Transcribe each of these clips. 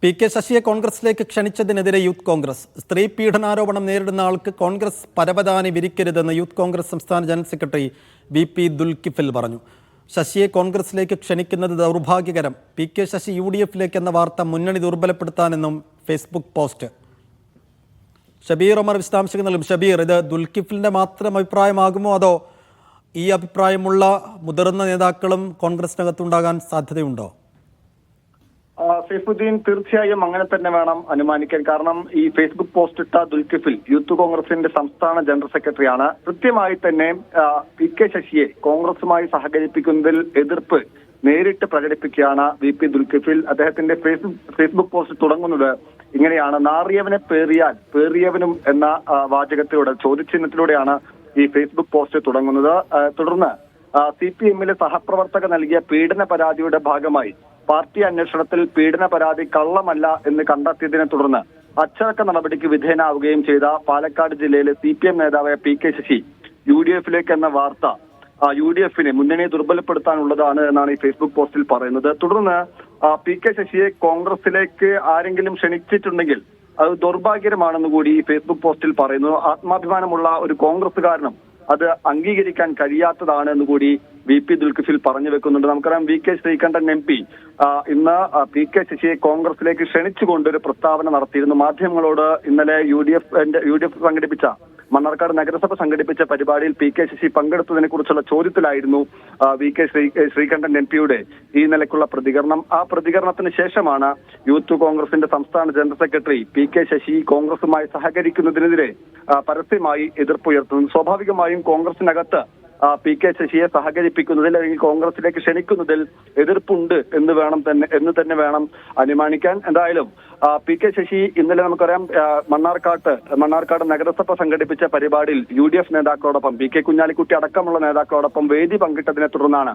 P K ശശിയെ കോൺഗ്രസിലേക്ക് ക്ഷണിച്ചതിനെതിരെ youth Congress. സ്ത്രീ പീഡനാരോപണം നേരിടുന്ന ആൾക്ക് കോൺഗ്രസ് പരവതാനി വിരിക്കരുതെന്ന് യൂത്ത് കോൺഗ്രസ് സംസ്ഥാന ജനറൽ സെക്രട്ടറി വി.പി. ദുൽകിഫിൽ പറഞ്ഞു. ശശിയെ കോൺഗ്രസിലേക്ക് ക്ഷണിക്കുന്നത് ദൗർഭാഗ്യകരം. പി കെ ശശി UDF-ലേക്ക് എന്ന വാർത്ത മുന്നണി ദുർബലപ്പെടുത്താനെന്നും ഫേസ്ബുക്ക് പോസ്റ്റ്. ഷബീർ ഒമർ വിശദാംശങ്ങൾ നൽകും. ഷബീർ, ഇത് ദുൽകിഫിലിൻ്റെ മാത്രം അഭിപ്രായമാകുമോ, അതോ ഈ അഭിപ്രായമുള്ള മുതിർന്ന നേതാക്കളും കോൺഗ്രസിനകത്തുണ്ടാകാൻ സാധ്യതയുണ്ടോ? സൈഫുദ്ദീൻ, തീർച്ചയായും അങ്ങനെ തന്നെ വേണം അനുമാനിക്കാൻ. കാരണം ഈ ഫേസ്ബുക്ക് പോസ്റ്റ് ഇട്ട ദുൽകിഫിൽ യൂത്ത് കോൺഗ്രസിന്റെ സംസ്ഥാന ജനറൽ സെക്രട്ടറിയാണ്. കൃത്യമായി തന്നെ പി കെ ശശിയെ കോൺഗ്രസുമായി സഹകരിപ്പിക്കുന്നതിൽ എതിർപ്പ് നേരിട്ട് പ്രകടിപ്പിക്കുകയാണ് വി.പി. ദുൽകിഫിൽ. അദ്ദേഹത്തിന്റെ ഫേസ്ബുക്ക് പോസ്റ്റ് തുടങ്ങുന്നത് ഇങ്ങനെയാണ്: നാറിയവനെ പേറിയാൽ പേറിയവനും എന്ന വാചകത്തിലൂടെ, ചോദ്യചിഹ്നത്തിലൂടെയാണ് ഈ ഫേസ്ബുക്ക് പോസ്റ്റ് തുടങ്ങുന്നത്. തുടർന്ന് CPM-ലെ സഹപ്രവർത്തക നൽകിയ പീഡന പരാതിയുടെ ഭാഗമായി പാർട്ടി അന്വേഷണത്തിൽ പീഡന പരാതി കള്ളമല്ല എന്ന് കണ്ടെത്തിയതിനെ തുടർന്ന് അച്ചടക്ക നടപടിക്ക് വിധേയനാവുകയും ചെയ്ത പാലക്കാട് ജില്ലയിലെ CPM നേതാവായ പി കെ ശശി UDF-ലേക്ക് എന്ന വാർത്ത UDF-നെ മുന്നണിയെ ദുർബലപ്പെടുത്താനുള്ളതാണ് എന്നാണ് ഈ ഫേസ്ബുക്ക് പോസ്റ്റിൽ പറയുന്നത്. തുടർന്ന് പി കെ ശശിയെ കോൺഗ്രസിലേക്ക് ആരെങ്കിലും ക്ഷണിച്ചിട്ടുണ്ടെങ്കിൽ അത് ദൗർഭാഗ്യകരമാണെന്ന് കൂടി ഈ ഫേസ്ബുക്ക് പോസ്റ്റിൽ പറയുന്നു. ആത്മാഭിമാനമുള്ള ഒരു കോൺഗ്രസുകാരനും അത് അംഗീകരിക്കാൻ കഴിയാത്തതാണ് എന്ന് കൂടി വി.പി. ദുൽകിഫിൽ പറഞ്ഞു വെക്കുന്നുണ്ട്. നമുക്കറിയാം, വി കെ ശ്രീകണ്ഠൻ MP ഇന്ന് പി കെ ശശിയെ കോൺഗ്രസിലേക്ക് ക്ഷണിച്ചുകൊണ്ടൊരു പ്രസ്താവന നടത്തിയിരുന്നു. മാധ്യമങ്ങളോട് ഇന്നലെ UDF സംഘടിപ്പിച്ച മണ്ണാർക്കാട് നഗരസഭ സംഘടിപ്പിച്ച പരിപാടിയിൽ പി കെ ശശി പങ്കെടുത്തതിനെ കുറിച്ചുള്ള ചോദ്യത്തിലായിരുന്നു വി കെ ശ്രീകണ്ഠൻ MP-യുടെ ഈ നിലയ്ക്കുള്ള പ്രതികരണം. ആ പ്രതികരണത്തിന് ശേഷമാണ് യൂത്ത് കോൺഗ്രസിന്റെ സംസ്ഥാന general secretary P K Sasi കോൺഗ്രസുമായി സഹകരിക്കുന്നതിനെതിരെ പരസ്യമായി എതിർപ്പുയർത്തുന്നത്. സ്വാഭാവികമായും കോൺഗ്രസിനകത്ത് പി കെ ശശിയെ സഹകരിപ്പിക്കുന്നതിൽ അല്ലെങ്കിൽ കോൺഗ്രസിലേക്ക് ക്ഷണിക്കുന്നതിൽ എതിർപ്പുണ്ട് എന്ന് തന്നെ വേണം അനുമാനിക്കാൻ. എന്തായാലും പി കെ ശശി ഇന്നലെ നമുക്കറിയാം മണ്ണാർക്കാട് നഗരസഭ സംഘടിപ്പിച്ച പരിപാടിയിൽ UDF നേതാക്കളോടൊപ്പം പി കെ കുഞ്ഞാലിക്കുട്ടി അടക്കമുള്ള നേതാക്കളോടൊപ്പം വേദി പങ്കിട്ടതിനെ തുടർന്നാണ്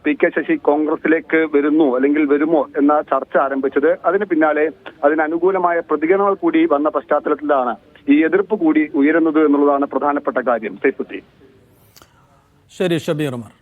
പി കെ ശശി കോൺഗ്രസിലേക്ക് വരുമോ എന്ന ചർച്ച ആരംഭിച്ചത്. അതിന് പിന്നാലെ അതിനനുകൂലമായ പ്രതികരണങ്ങൾ കൂടി വന്ന പശ്ചാത്തലത്തിലാണ് ഈ എതിർപ്പ് കൂടി ഉയരുന്നത് എന്നുള്ളതാണ് പ്രധാനപ്പെട്ട കാര്യം. സൈഫുദ്ദീൻ. ശരി ഷബീർ ഉമർ.